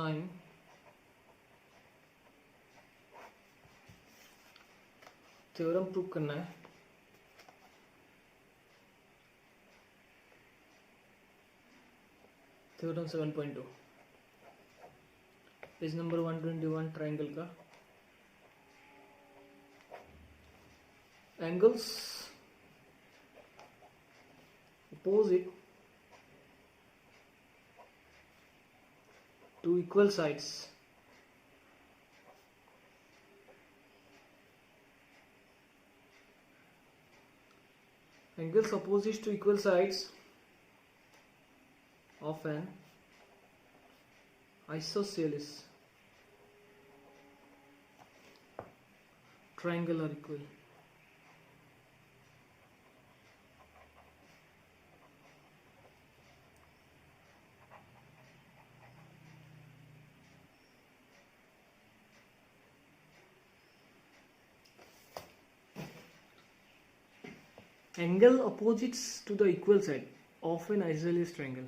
Sign theorem prove करना है। Theorem 7.2 page number 121 triangle का angles opposite to equal sides angles opposite to equal sides of an isosceles triangle are equal. Angle opposites to the equal side of an isosceles triangle.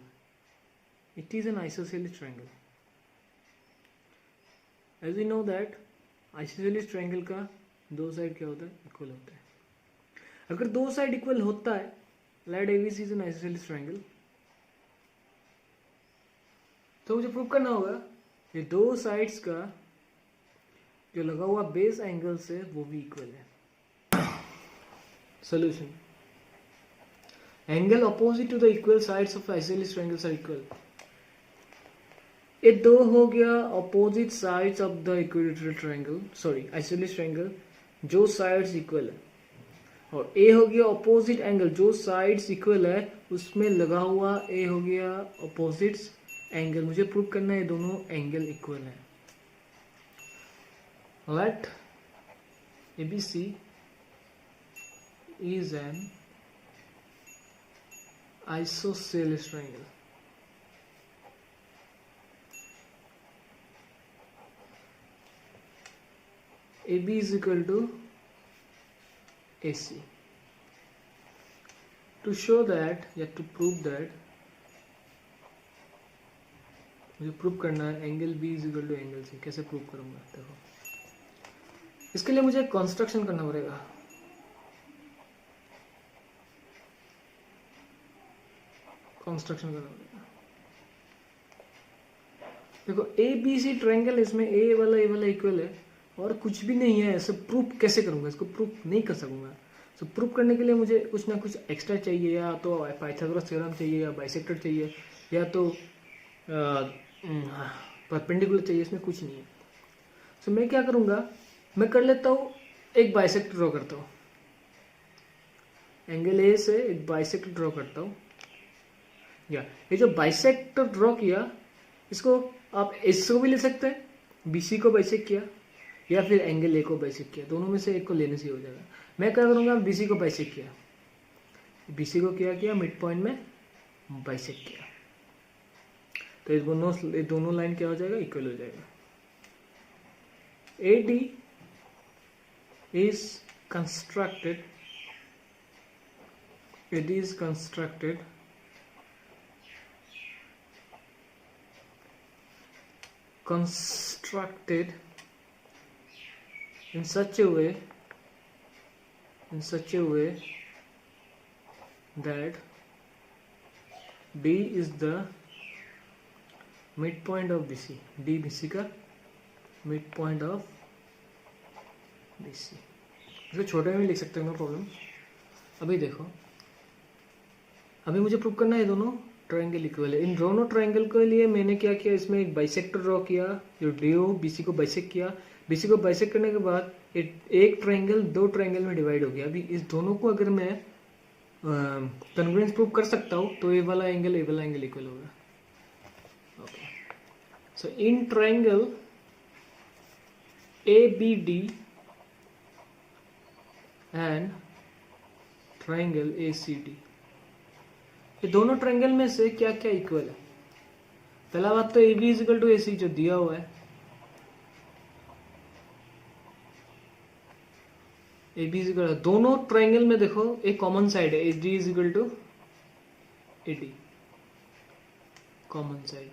It is an isosceles triangle. As we know that isosceles triangle का दो side क्या होता है? Equal होता है। अगर दो side equal होता है, let ABC is an isosceles triangle, तो मुझे प्रूव करना होगा कि दो साइड्स का जो लगा हुआ बेस एंगल से वो भी इक्वल है। Solution angle opposite to the equal sides of isosceles triangles are equal. ये दो हो गया opposite sides of the equilateral triangle, sorry isosceles triangle जो साइड्स इक्वल है, और ए हो गया अपोजिट एंगल जो साइड्स इक्वल है उसमें लगा हुआ ए हो गया अपोजिट एंगल। मुझे प्रूव करना है ये दोनों एंगल इक्वल है। Let ABC is an isosceles triangle. AB is equal to AC. To show that या to prove that मुझे प्रूव करना है angle B is equal to angle C। कैसे प्रूव करूंगा देखो, इसके लिए मुझे कंस्ट्रक्शन करना पड़ेगा। कंस्ट्रक्शन करना पड़ेगा। देखो ABC ट्रायंगल, इसमें ए वाला इक्वल है और कुछ भी नहीं है, ऐसे प्रूफ कैसे करूंगा? इसको प्रूफ नहीं कर सकूंगा। तो प्रूफ करने के लिए मुझे कुछ ना कुछ एक्स्ट्रा चाहिए, या तो पाइथागोरस थ्योरम चाहिए, या बाइसेक्टर चाहिए, या तो परपेंडिकुलर चाहिए। इसमें कुछ नहीं है। तो मैं क्या करूंगा, मैं कर लेता हूँ एक बाइसेक्टर ड्रॉ करता हूँ। एंगल ए से एक बाइसेक्टर ड्रॉ करता हूँ। या ये जो बाइसेक्टर ड्रॉ किया इसको आप इसको भी ले सकते हैं, BC को बाइसेक्ट किया, या फिर एंगल ए को बाइसेक्ट किया। दोनों में से एक को लेने से हो जाएगा। मैं क्या करूंगा, BC को बाइसेक्ट किया, BC को क्या किया, मिड पॉइंट में बाइसेक्ट किया, तो ये दोनों लाइन क्या हो जाएगा, इक्वल हो जाएगा। AD is constructed, AD is constructed in such a way that D is the midpoint of BC, D BC का midpoint of BC। इसको छोटे में लिख सकते हैं, नो प्रॉब्लम। अभी देखो, अभी मुझे प्रूव करना है दोनों ट्रायंगल इक्वल है। इन दोनों ट्रायंगल के लिए मैंने क्या किया, इसमें एक बाइसेक्टर ड्रॉ किया जो DO BC को बाइसेक्ट किया। BC को बाइसेक्ट करने के बाद एक ट्रायंगल दो ट्रायंगल में डिवाइड हो गया। अभी इस दोनों को अगर मैं कन्वर्जेंस प्रूव कर सकता हूँ तो ए वाला एंगल इक्वल होगा। Okay, so in triangle ABD and triangle ACD, ये दोनों ट्रायंगल में से क्या क्या इक्वल है? पहला बात तो AB is equal to AC जो दिया हुआ है, AB इज इक्वल, दोनों ट्रायंगल में देखो एक कॉमन साइड है, AD is equal to AD, common side.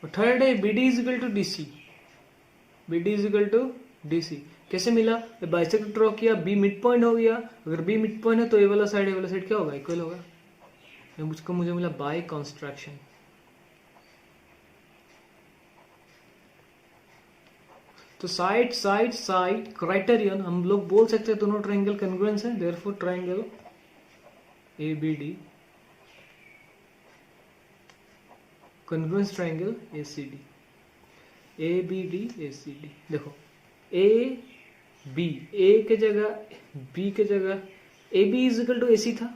और थर्ड है B D is equal to D C, B D is equal to D C. कैसे मिला? बाइसेक्टर ड्रॉ किया, बी मिड पॉइंट हो गया, अगर बी मिड पॉइंट है तो ए वाला साइड क्या होगा? इक्वल होगा। मुझको मुझे मिला बाय कंस्ट्रक्शन। तो साइड साइड साइड क्राइटेरियन हम लोग बोल सकते हैं दोनों ट्रायंगल कन्ग्रुएंस है, therefore triangle A B D congruence triangle A C D, A B D A C D. देखो ए बी, ए के जगह बी के जगह A B is equal to A C था,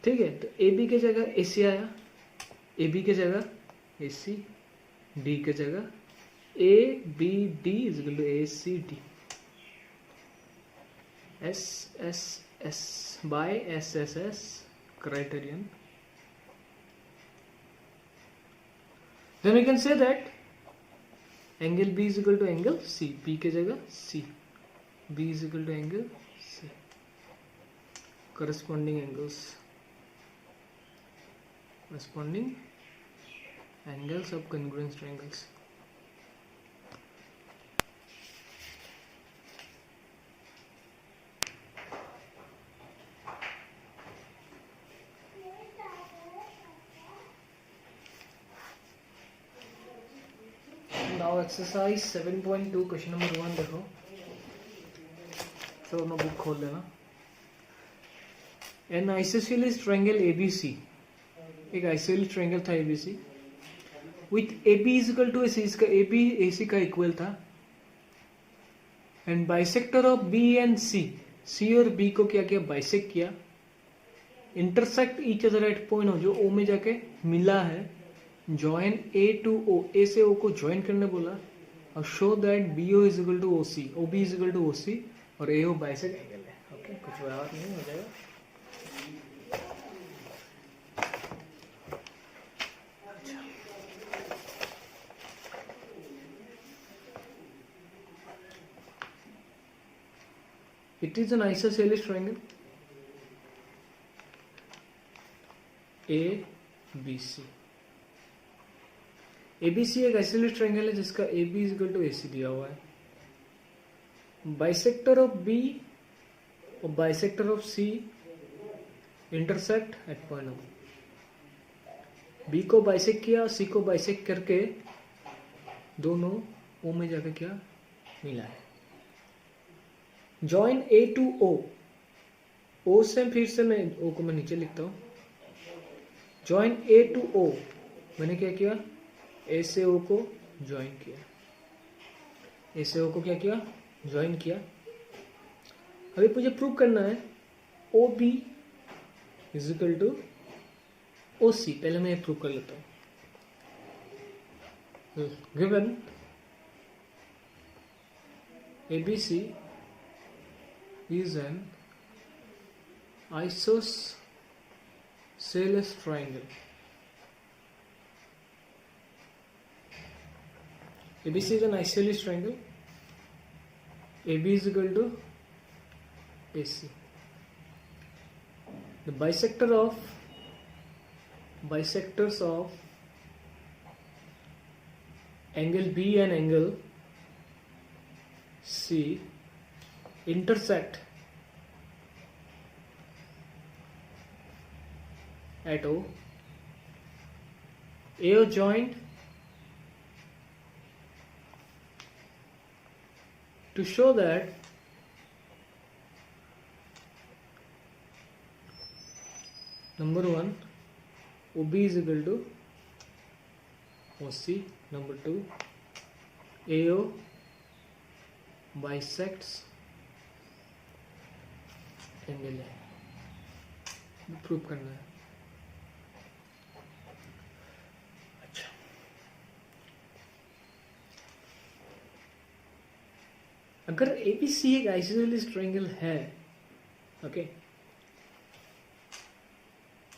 ठीक है, तो ए बी के जगह ए सी आया, ए बी के जगह ए सी, डी के जगह A B D is equal to A C D, S S S by S S S criterion. Then we can say that angle B is equal to angle C, P के जगह C, B is equal to angle C, corresponding angles of congruence triangles. Now exercise 7.2 question number 1 देखो, तो अपना book खोल लेना। An isosceles triangle ABC, एक isosceles triangle था ABC with AB is equal to AC, इसका AB AC का equal था, and bisector of B and C और B को क्या किया? बाइसेक्ट किया, intersect each other at point हो जो O में जाके मिला है, join A to O, A से O को ज्वाइन करने बोला, और show that BO is equal to OC, OB is equal to OC और AO बाइसेक्ट एंगल है। ओके, कुछ बात नहीं हो जाएगा। It is an isosceles triangle ABC। ABC एक आइसोसेलेस ट्रायंगल है जिसका AB is equal to AC दिया हुआ है। बाइसेक्टर ऑफ B और bisector of C intersect at point O। B को बाइसेक्ट किया, C को बाइसेक्ट करके दोनों O में जाकर क्या मिला है। Join A to O, O से फिर से मैं O को मैं नीचे लिखता हूं, जॉइन A टू O, मैंने क्या किया? A से O को ज्वाइन किया, A से O को क्या किया? ज्वाइन किया। अभी मुझे प्रूव करना है OB is equal to OC, पहले मैं ये प्रूव कर लेता हूं। Given ABC is an isosceles triangle, ABC is an isosceles triangle, AB is equal to AC. The bisectors of angle B and angle C intersect at O. AO joined to show that number 1 OB is equal to OC, number 2 AO bisects angle है, prove करना है। अच्छा, अगर ABC एक isosceles triangle है, okay,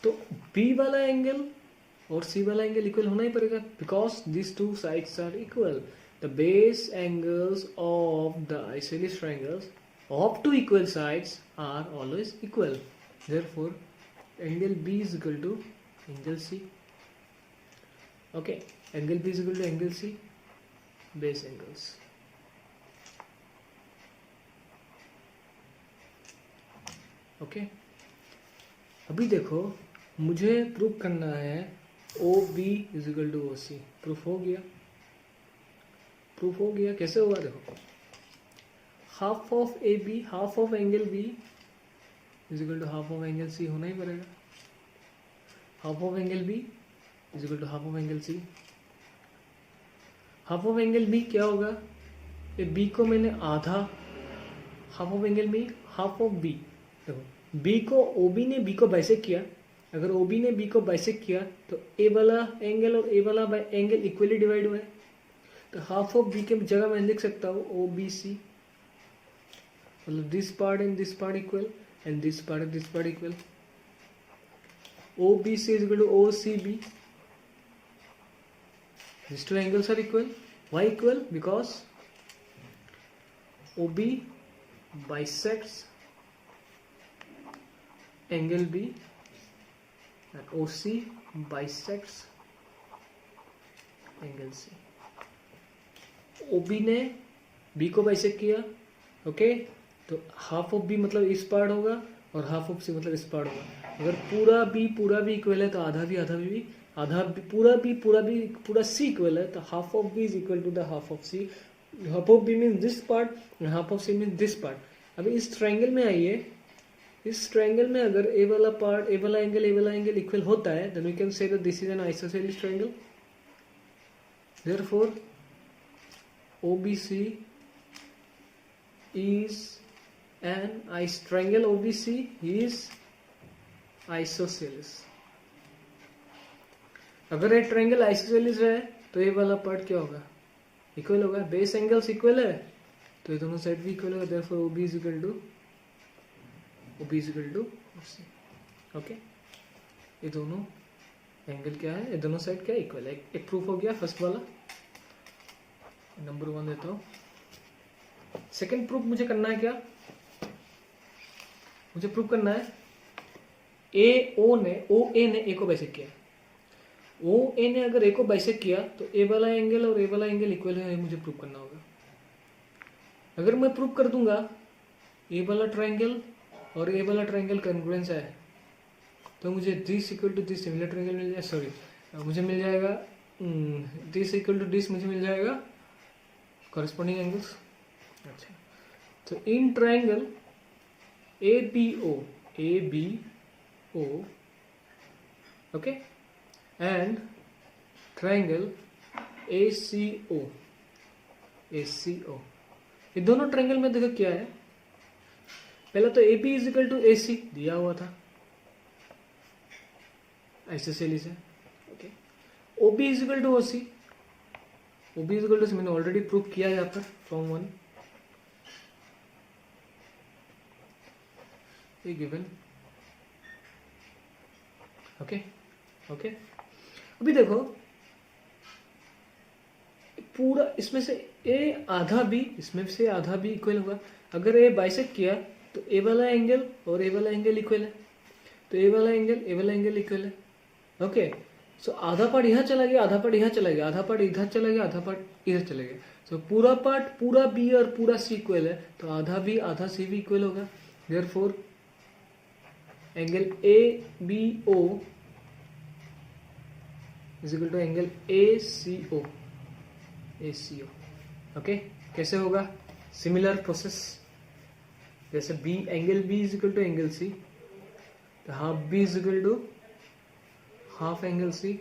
तो B वाला angle और C वाला एंगल इक्वल होना ही पड़ेगा, because this two sides are equal. The base angles of the isosceles triangles of two equal sides are always equal. Therefore, angle B is equal to angle C. Okay. Angle B is equal to angle C, base angles. Okay, अभी देखो मुझे prove करना है O B is equal to O C. Proof हो गया, proof हो गया। कैसे होगा देखो, half of A B, half of angle B is equal to half of angle C होना ही पड़ेगा। Half of angle B is equal to half of angle C. Half of angle B क्या होगा, ये बी को मैंने आधा, half of angle B half of B. देखो बी को ओ बी ने बी को बाइसेक्ट किया, अगर ओ बी ने बी को बाइसेक्ट किया तो ए वाला एंगल और ए वाला एंगल इक्वली डिवाइड हुआ है, तो हाफ ऑफ बी के जगह मैं लिख सकता हूँ ओ बी सी, मतलब this part and this part equal and this part and this part equal. O B C is equal to O C B, these two angles are equal. Why equal? Because OB bisects angle B and OC bisects angle C. OB ने B को bisect किया, okay, तो half of B मतलब इस part होगा और half of C मतलब इस पार्ट होगा। अगर पूरा B इक्वल है तो आधा भी आधा पूरा C इक्वल है, तो half of B is equal to the half of C। Half of B means this part, half of C means this part. अभी इस ट्रायंगल में आइए, इस ट्रायंगल में अगर ए वाला पार्ट, ए वाला एंगल इक्वल होता है, then we can say that this is an isosceles triangle. Therefore OBC is an triangle OBC is isosceles। अगर ये ट्रायंगल आइसोसेलेस है तो ये वाला पार्ट क्या होगा, इक्वल होगा। बेस एंगल्स इक्वल है तो ये दोनों साइड भी इक्वल होगा। Therefore OB is equal to OC। Okay, ये दोनों एंगल क्या है, ये दोनों साइड क्या इक्वल है। एक प्रूफ हो गया फर्स्ट वाला, नंबर 1 देता हूँ। सेकंड प्रूफ मुझे करना है क्या, मुझे प्रूफ करना है ओ ए ने ए को बाइसेक्ट किया। ओ ए ने अगर ए को बाइसेक्ट किया तो ए वाला एंगल और ए वाला एंगल इक्वल है, मुझे प्रूफ करना होगा। अगर मैं प्रूफ कर दूंगा ए वाला ट्रायंगल और ए वाला ट्रायंगल कॉन्ग्रुएंस है, तो मुझे this equal to this similar triangle मिल जाएगा। सॉरी, मुझे मिल जाएगा दिस इक्वल टू दिस, मुझे मिल जाएगा कॉरेस्पॉन्डिंग एंगल्स। अच्छा, तो in triangle ABO okay and triangle ACO, ये दोनों ट्रायंगल में देखो क्या है। पहला तो AB is equal to AC दिया हुआ था, आइसोसेलेस है। Okay, OB is equal to OC, OB is equal to, मैंने ऑलरेडी प्रूव किया है यहाँ पर फ्रॉम 1 गिवन। ओके, अभी देखो पूरा इसमें से ए आधा भी, इसमें से आधा भी इक्वल होगा। अगर ए बाइसेक्ट किया तो ए वाला एंगल और ए वाला एंगल इक्वल है, तो ए वाला एंगल इक्वल है। ओके, सो आधा पार्ट यहाँ चला गया, आधा पार्ट यहाँ चला गया, आधा पार्ट इधर चला गया, आधा पार्ट इधर चला गया। सो पूरा पार्ट, पूरा बी और पूरा सी इक्वल है, तो आधा बी आधा सी भी इक्वल होगा। Therefore angle ABO is equal to angle ACO। Okay, कैसे होगा, सिमिलर प्रोसेस। जैसे B angle B is equal to angle C, तो half B is equal to half angle C,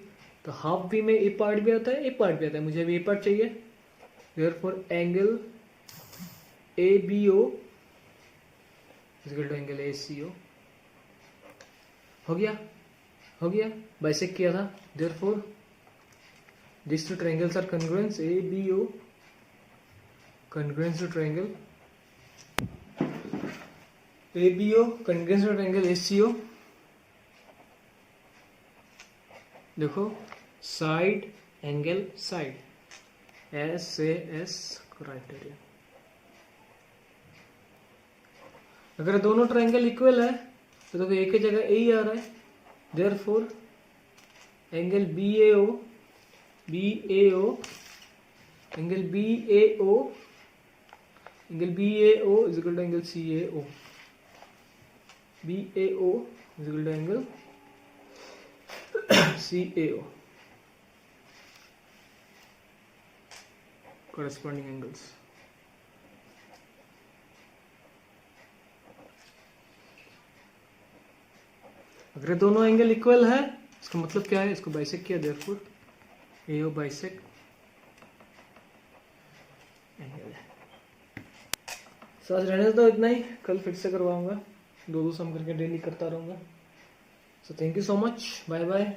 तो हाफ B में ए part भी आता है, ए पार्ट भी आता है, मुझे अभी ए पार्ट चाहिए। Therefore angle ABO is equal to angle ACO। हो गया, बाइसेक्ट किया था। Therefore this two triangles are congruence, ABO congruence to triangle ABO congruence to triangle ACO। देखो side angle side, SAS criteria. अगर दोनों triangle equal है तो देखो एक ही जगह ए ही आ रहा है। Therefore angle BAO BAO, angle BAO is equal to angle CAO. BAO is equal to angle CAO. Corresponding angles. अगर दोनों एंगल इक्वल है इसका मतलब क्या है, इसको बाइसेक्ट किया, देयरफॉर AO बाइसेक्ट एंगल है. आज रहने दो इतना ही, कल फिर से करवाऊंगा, दो सम करके डेली करता रहूंगा. So thank you so much, bye bye.